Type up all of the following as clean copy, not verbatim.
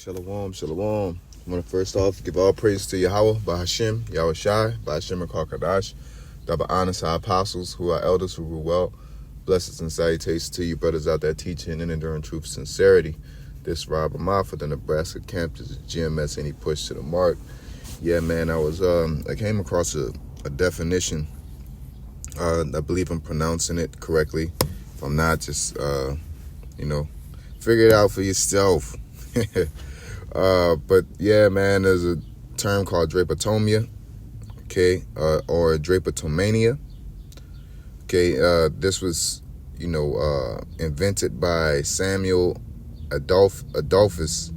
Shalom, shalom. I want to first off give all praise to Yahweh, Bahashim, Yahweh Shai, Bahashim and Kakadash, double honors our apostles who are elders who rule well. Blessings and salutations to you brothers out there teaching and enduring truth sincerity. This Rob Amar for the Nebraska camp is GMS and he pushed to the mark. Yeah, man, I came across a definition. I believe I'm pronouncing it correctly. If I'm not, just figure it out for yourself. But yeah, man, there's a term called drapetomia, okay, or drapetomania. Okay, this was, invented by Samuel Adolphus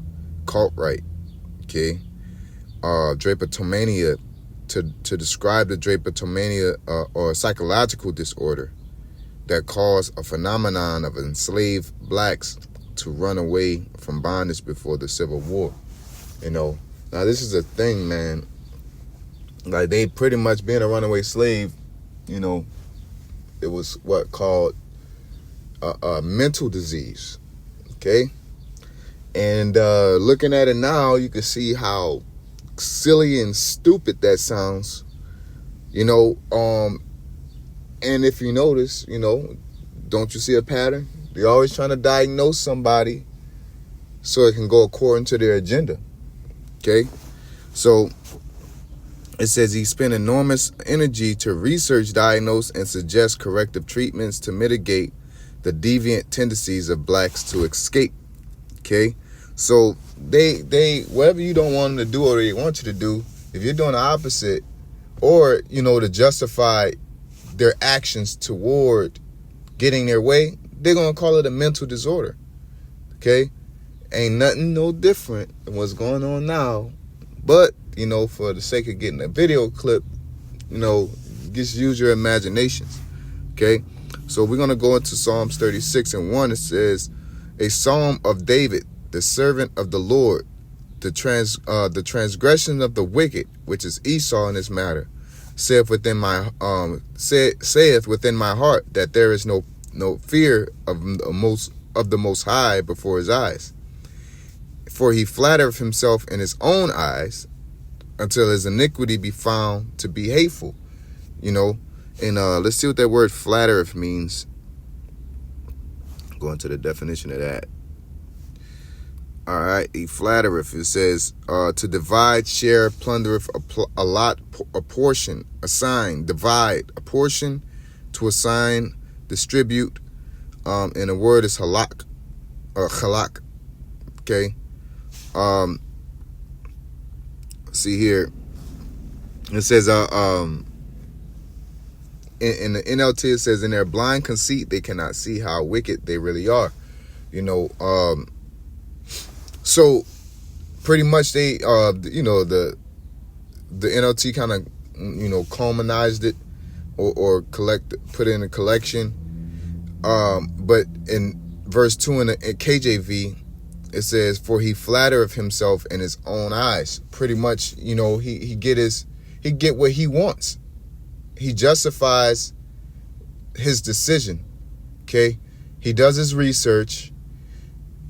Cartwright. Okay, drapetomania, to describe the drapetomania or psychological disorder that caused a phenomenon of enslaved blacks to run away from bondage before the Civil War. Now this is a thing, man. Like, they pretty much being a runaway slave, it was what called a mental disease. Okay, and looking at it now, you can see how silly and stupid that sounds. And if you notice, don't you see a pattern? They're always trying to diagnose somebody so it can go according to their agenda. Okay? So it says he spent enormous energy to research, diagnose, and suggest corrective treatments to mitigate the deviant tendencies of blacks to escape. Okay? So they whatever you don't want them to do or they want you to do, if you're doing the opposite, or, to justify their actions toward getting their way, they're going to call it a mental disorder. Okay? Ain't nothing no different than what's going on now. But, for the sake of getting a video clip, just use your imaginations. Okay? So we're going to go into Psalms 36 and 1. It says, a psalm of David, the servant of the Lord, the transgression of the wicked, which is Esau in this matter, saith within my heart that there is no fear of the Most High before his eyes. For he flattereth himself in his own eyes until his iniquity be found to be hateful. And let's see what that word flattereth means. Go into the definition of that. All right, he flattereth. It says to divide, share, plundereth, a lot, a portion, assign, divide, a portion, to assign, distribute. And the word is halak, or halak. Okay. See here. It says in the NLT it says, in their blind conceit they cannot see how wicked they really are. So pretty much they the NLT kind of culminized it or put it in a collection. But in verse 2 in KJV, it says, for he flattereth himself in his own eyes. Pretty much, he get what he wants. He justifies his decision. Okay? He does his research.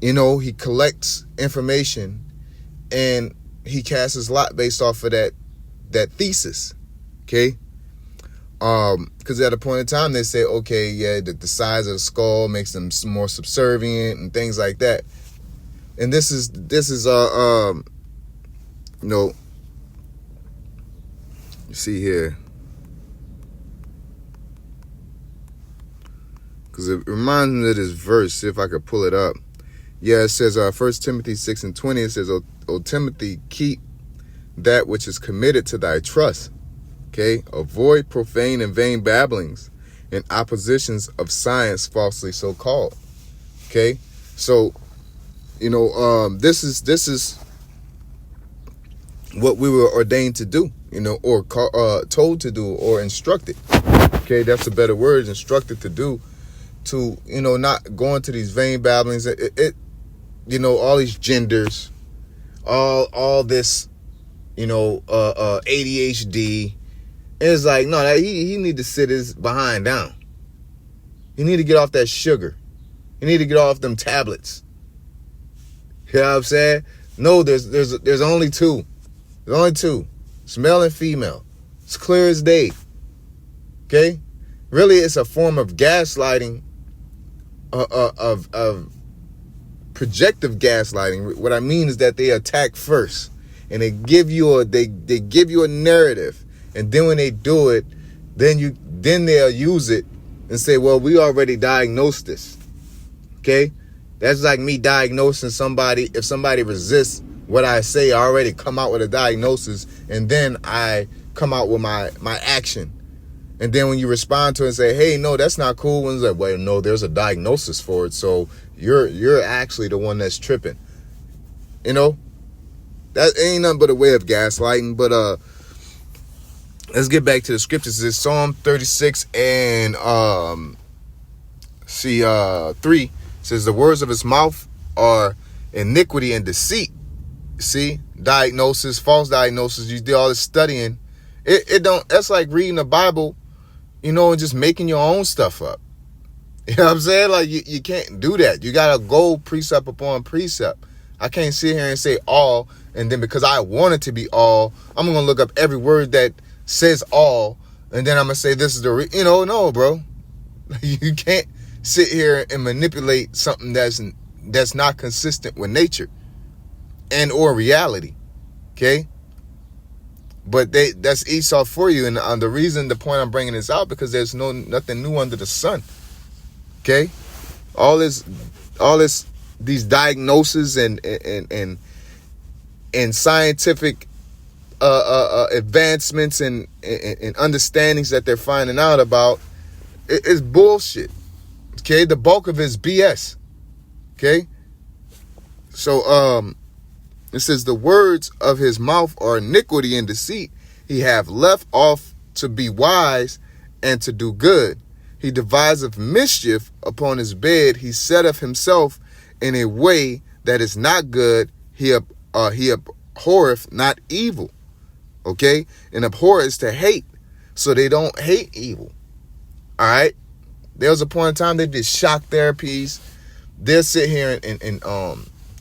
He collects information and he casts his lot based off of that thesis. Okay? Because at a point in time they say, okay, yeah, the size of the skull makes them more subservient and things like that. And this is you see here, because it reminds me of this verse. See if I could pull it up. Yeah, it says 1 Timothy 6 and 20. It says, O Timothy, keep that which is committed to thy trust. Okay, avoid profane and vain babblings and oppositions of science falsely so called. Okay, so this is what we were ordained to do, or told to do, or instructed. Okay, that's a better word, instructed to do, to not go into these vain babblings. All these genders, all this, ADHD. It's like, no, he need to sit his behind down. He need to get off that sugar. He need to get off them tablets. You know what I'm saying? No, there's only two. There's only two. It's male and female. It's clear as day. Okay? Really, it's a form of gaslighting, of projective gaslighting. What I mean is that they attack first, and they give you a narrative, and then when they do it, then they'll use it and say, well, we already diagnosed this. Okay? That's like me diagnosing somebody. If somebody resists what I say, I already come out with a diagnosis, and then I come out with my action. And then when you respond to it and say, hey, no, that's not cool, one's like, well, no, there's a diagnosis for it, so you're actually the one that's tripping. You know? That ain't nothing but a way of gaslighting. But let's get back to the scriptures. It's Psalm 36 and 3 says, the words of his mouth are iniquity and deceit. See, diagnosis, false diagnosis. You do all this studying. It don't. That's like reading the Bible, you know, and just making your own stuff up. You know what I'm saying? Like you can't do that. You gotta go precept upon precept. I can't sit here and say all, and then because I want it to be all, I'm gonna look up every word that says all, and then I'm gonna say this is the no, bro. You can't sit here and manipulate something that's not consistent with nature and or reality. Okay? But that's Esau for you. And the point I'm bringing this out, because there's nothing new under the sun. Okay? All these diagnoses and scientific advancements and understandings that they're finding out about is bullshit. Okay? The bulk of it is BS. Okay? So it says, the words of his mouth are iniquity and deceit. He have left off to be wise and to do good. He deviseth mischief upon his bed. He setteth himself in a way that is not good. He abhorreth not evil. Okay? And abhor is to hate. So they don't hate evil. All right? There was a point in time they did shock therapies. They'll sit here and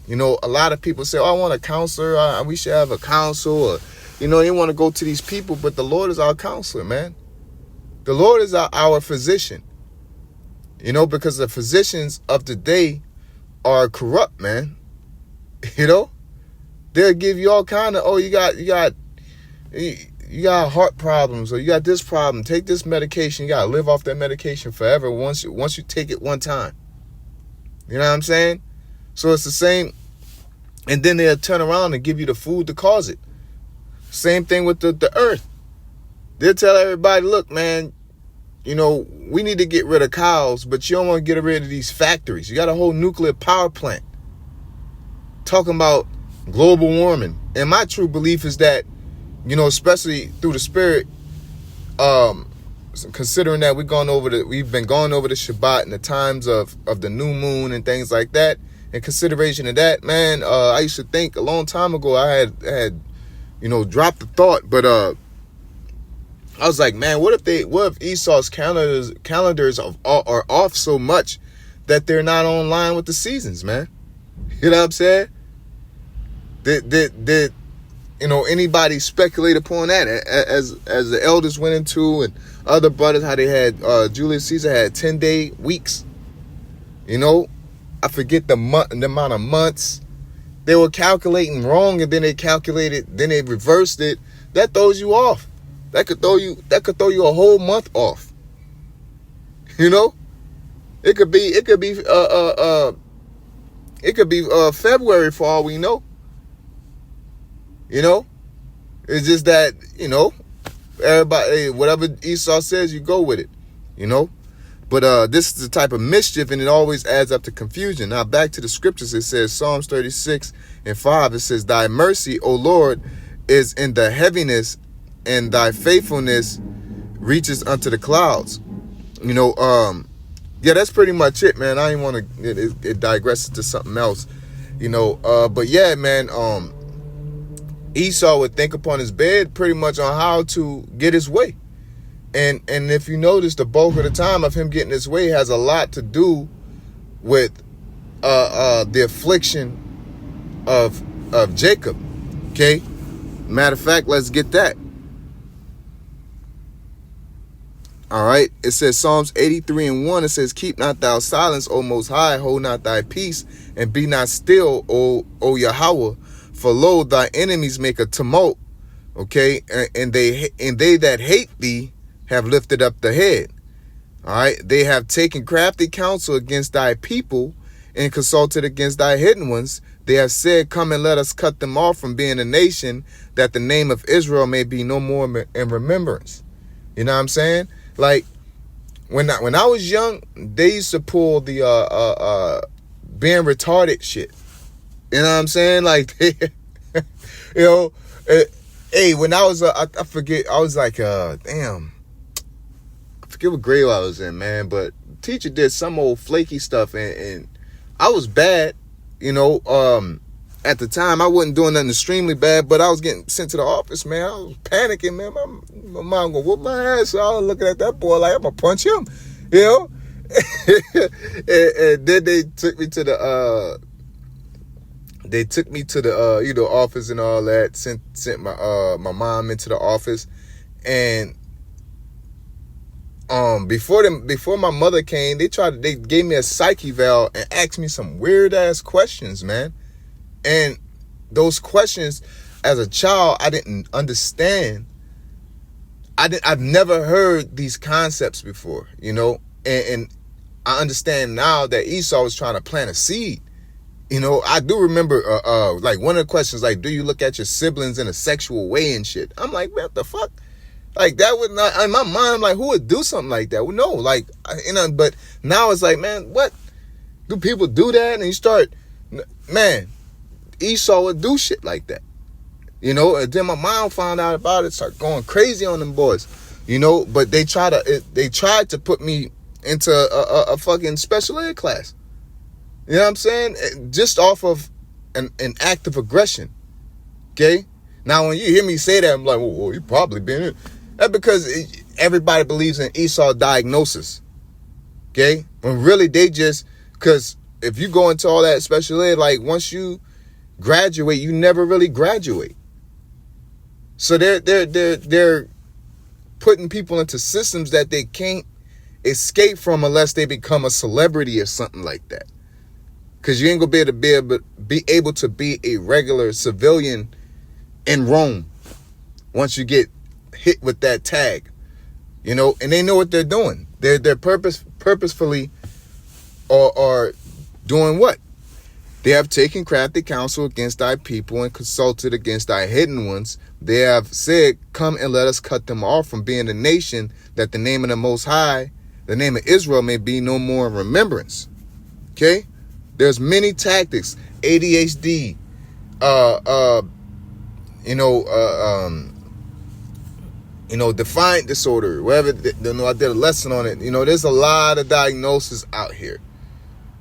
you know, a lot of people say, oh, I want a counselor. We should have a counsel. Or, you know, they want to go to these people, but the Lord is our counselor, man. The Lord is our physician. You know, because the physicians of today are corrupt, man. You know, they'll give you all kind of, oh, you got heart problems, or you got this problem. Take this medication. You got to live off that medication forever once you take it one time. You know what I'm saying? So it's the same. And then they'll turn around and give you the food to cause it. Same thing with the earth. They'll tell everybody, look, man, you know, we need to get rid of cows, but you don't want to get rid of these factories. You got a whole nuclear power plant. Talking about global warming. And my true belief is that, you know, especially through the spirit, considering that we've been going over the Shabbat and the times of the new moon and things like that, in consideration of that, man, I used to think a long time ago, I had you know, dropped the thought, but I was like, man, what if Esau's calendars are off so much that they're not online with the seasons, man? You know what I'm saying? Did you know, anybody speculate upon that as the elders went into, and other brothers, how they had Julius Caesar had 10-day weeks, you know? I forget the amount of months. They were calculating wrong, and then they reversed it. That throws you off. That could throw you a whole month off. You know? It could be February for all we know. You know? It's just that, you know, everybody, whatever Esau says, you go with it. You know? But this is the type of mischief, and it always adds up to confusion. Now, back to the scriptures, it says, Psalms 36 and 5, it says, thy mercy, O Lord, is in the heaviness, and thy faithfulness reaches unto the clouds. You know, yeah, that's pretty much it, man. I didn't want to, it digresses to something else, you know. But yeah, man, Esau would think upon his bed pretty much on how to get his way. And if you notice, the bulk of the time of him getting his way has a lot to do with the affliction of of Jacob. Okay? Matter of fact, let's get that. All right. It says Psalms 83:1. It says, keep not thou silence, O Most High, hold not thy peace, and be not still, O Yahweh. For lo, thy enemies make a tumult. Okay, and they that hate thee have lifted up the head. All right, they have taken crafty counsel against thy people and consulted against thy hidden ones. They have said, come and let us cut them off from being a nation, that the name of Israel may be no more in remembrance. You know what I'm saying? Like when I was young, they used to pull the being retarded shit. You know what I'm saying? Like you know. Hey, when I was, I forget, I was like, damn, I forget what grade I was in, man, but teacher did some old flaky stuff, and I was bad, you know, at the time. I wasn't doing nothing extremely bad, but I was getting sent to the office, man. I was panicking, man. My mom gonna whoop my ass, so I was looking at that boy like, I'm gonna punch him, you know, and then they took me to the, you know, office and all that. Sent my mom into the office, and before my mother came, they gave me a psych eval and asked me some weird ass questions, man. And those questions, as a child, I didn't understand. I've never heard these concepts before, you know, and I understand now that Esau was trying to plant a seed. You know, I do remember, like, one of the questions, like, do you look at your siblings in a sexual way and shit? I'm like, what the fuck? Like, that would not, in my mind, I'm like, who would do something like that? Well, no, like, you know, but now it's like, man, what? Do people do that? And you start, man, Esau would do shit like that. You know, and then my mom found out about it, started going crazy on them boys, you know, but they tried to put me into a fucking special ed class. You know what I'm saying? Just off of an act of aggression. Okay? Now, when you hear me say that, I'm like, well you probably been in. That's because everybody believes in Esau diagnosis. Okay? When really they just, because if you go into all that special ed, like once you graduate, you never really graduate. So they're putting people into systems that they can't escape from unless they become a celebrity or something like that. Because you ain't going to be able to be a regular civilian in Rome once you get hit with that tag. You know, and they know what they're doing. They're purposefully are doing what? They have taken crafty counsel against thy people and consulted against thy hidden ones. They have said, come and let us cut them off from being a nation, that the name of the Most High, the name of Israel, may be no more in remembrance. Okay? There's many tactics, ADHD, defiant disorder, whatever. I did a lesson on it. You know, there's a lot of diagnoses out here.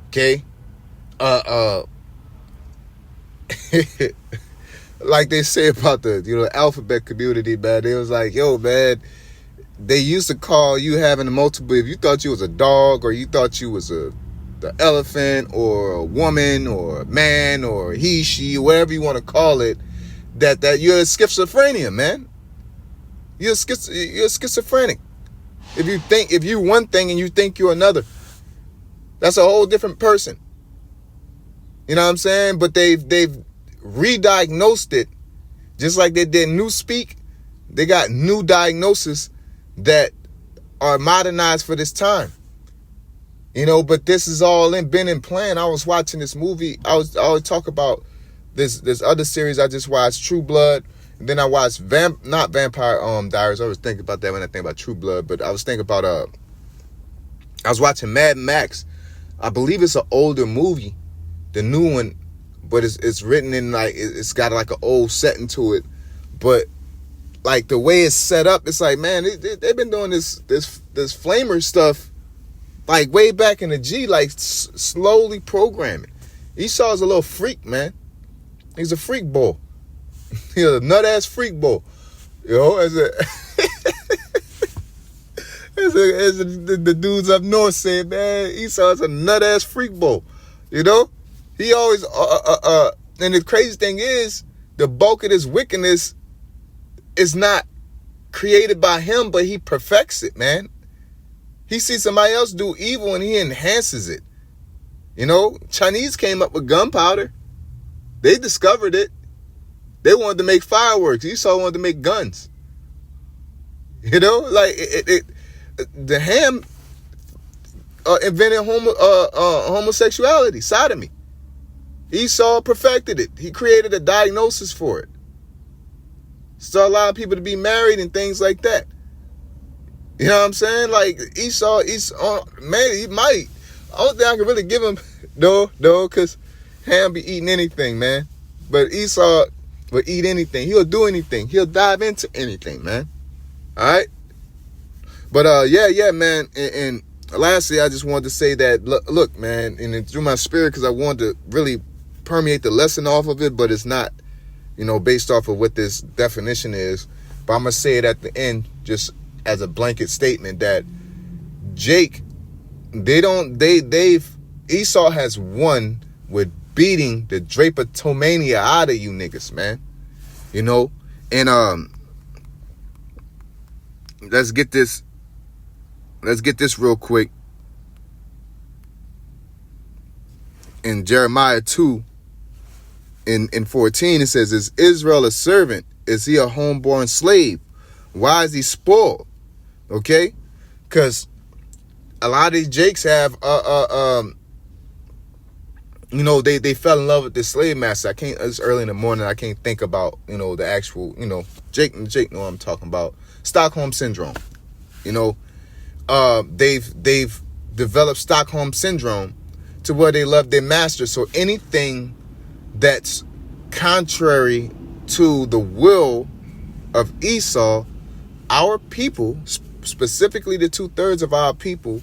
Okay, like they say about the alphabet community, man. It was like, yo, man, they used to call you having a multiple. If you thought you was a dog, or you thought you was the elephant, or a woman, or a man, or he, she, whatever you want to call it, that you're a schizophrenia, man. You're schizophrenic. If you're one thing and you think you're another, that's a whole different person. You know what I'm saying? But they've re-diagnosed it, just like they did Newspeak. They got new diagnoses that are modernized for this time. You know, but this is all been in plan. I was watching this movie. I always talk about this other series I just watched, True Blood. And then I watched not Vampire Diaries. I was thinking about that when I think about True Blood. But I was thinking about I was watching Mad Max. I believe it's an older movie, the new one, but it's written in like it's got like an old setting to it. But like the way it's set up, it's like, man, they've been doing this flamer stuff like way back in the G, like slowly programming. Esau's a little freak, man. He's a freak bull. He's a nut ass freak bull. You know, as the dudes up north said, man, Esau's a nut ass freak bull. You know, he always And the crazy thing is, the bulk of this wickedness is not created by him, but he perfects it, man. He sees somebody else do evil and he enhances it. You know, Chinese came up with gunpowder. They discovered it. They wanted to make fireworks. Esau wanted to make guns. You know, like the Ham invented homosexuality, sodomy. Esau perfected it. He created a diagnosis for it. Start allowing people to be married and things like that. You know what I'm saying? Like Esau, man, he might. I don't think I can really give him no, because Ham be eating anything, man. But Esau will eat anything. He'll do anything. He'll dive into anything, man. All right. But yeah, man. And lastly, I just wanted to say that look, man, and through my spirit, because I wanted to really permeate the lesson off of it, but it's not, you know, based off of what this definition is. But I'm gonna say it at the end, just as a blanket statement, that Jake, Esau has won with beating the drapetomania out of you niggas, man. You know, and let's get this real quick. In Jeremiah 2, in 14, it says, "Is Israel a servant? Is he a homeborn slave? Why is he spoiled?" Okay, because a lot of these Jakes have you know, they fell in love with this slave master. It's early in the morning. I can't think about, you know, the actual, you know, Jake know what I'm talking about. Stockholm syndrome. You know, they've developed Stockholm syndrome to where they love their master. So anything that's contrary to the will of Esau, our people, specifically the 2/3 of our people,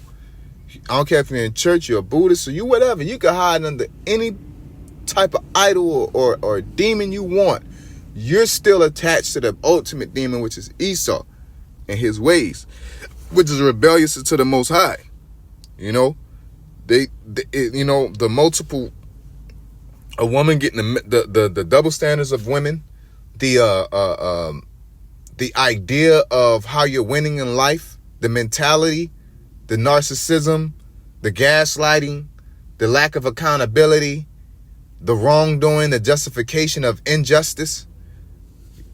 I don't care if you're in church, you're a Buddhist, or you whatever, you can hide under any type of idol or demon you want. You're still attached to the ultimate demon, which is Esau and his ways, which is rebellious to the Most High. You know, you know, the multiple, a woman getting the double standards of women, the idea of how you're winning in life, the mentality, the narcissism, the gaslighting, the lack of accountability, the wrongdoing, the justification of injustice.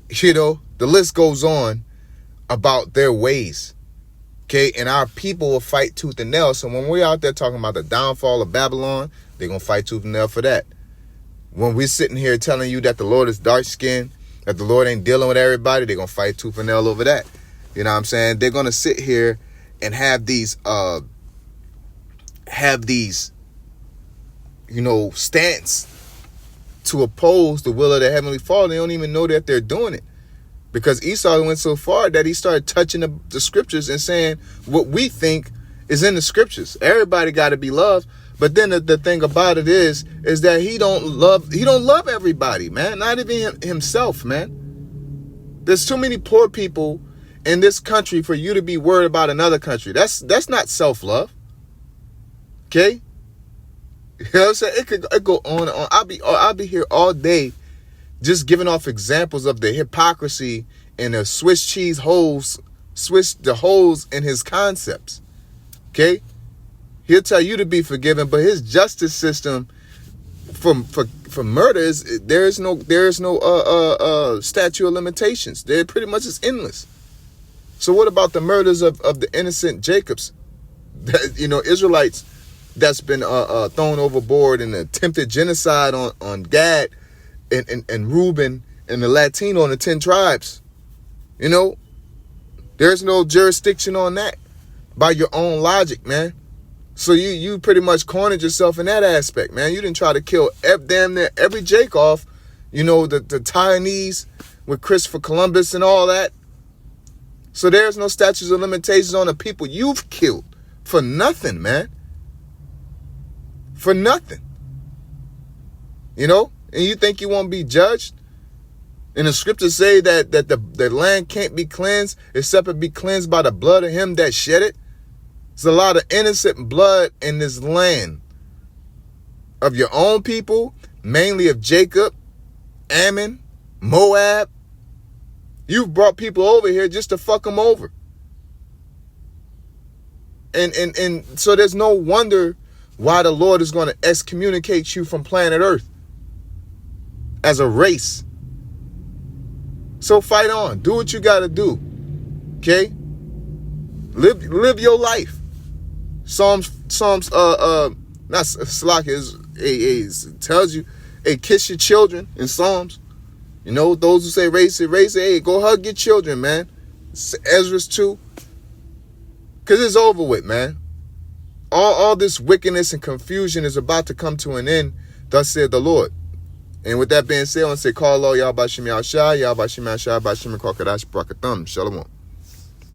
You know, the list goes on about their ways. Okay, and our people will fight tooth and nail. So when we're out there talking about the downfall of Babylon, they're going to fight tooth and nail for that. When we're sitting here telling you that the Lord is dark-skinned, that the Lord ain't dealing with everybody, they're going to fight tooth and nail over that. You know what I'm saying? They're going to sit here and have these, you know, stance to oppose the will of the Heavenly Father. They don't even know that they're doing it. Because Esau went so far that he started touching the scriptures and saying what we think is in the scriptures. Everybody got to be loved. But then the thing about it is that he don't love everybody, man. Not even himself, man. There's too many poor people in this country for you to be worried about another country. That's not self-love. Okay? You know what I'm saying? It could go on and on. I'll be here all day just giving off examples of the hypocrisy and the Swiss holes in his concepts. Okay? He'll tell you to be forgiven, but his justice system for murder there is no statute of limitations. They're pretty much is endless. So what about the murders of the innocent Jacobs? You know, Israelites that's been thrown overboard in attempted genocide on Gad and Reuben and the Latino and the 10 tribes. You know, there's no jurisdiction on that by your own logic, man. So you pretty much cornered yourself in that aspect, man. You didn't try to kill damn near every Jake off. You know, the Taiwanese with Christopher Columbus and all that. So there's no statutes of limitations on the people you've killed for nothing, man. For nothing. You know? And you think you won't be judged? And the scriptures say that the land can't be cleansed except it be cleansed by the blood of him that shed it. There's a lot of innocent blood in this land of your own people mainly of Jacob, Ammon, Moab. You've brought people over here just to fuck them over. And so there's no wonder why the Lord is going to excommunicate you from planet Earth as a race. So fight on. Do what you got to do. Okay? Live your life. Psalms not Slack it tells you, hey, kiss your children in Psalms. You know, those who say race it, hey, go hug your children, man. Ezra's 2. Because it's over with, man. All this wickedness and confusion is about to come to an end, thus said the Lord. And with that being said, I want to say, call Allah, Yahweh Shem Yahshai, Yahweh Shem Yahshai, Bashim Kwakadash, Brakatham, Shalom.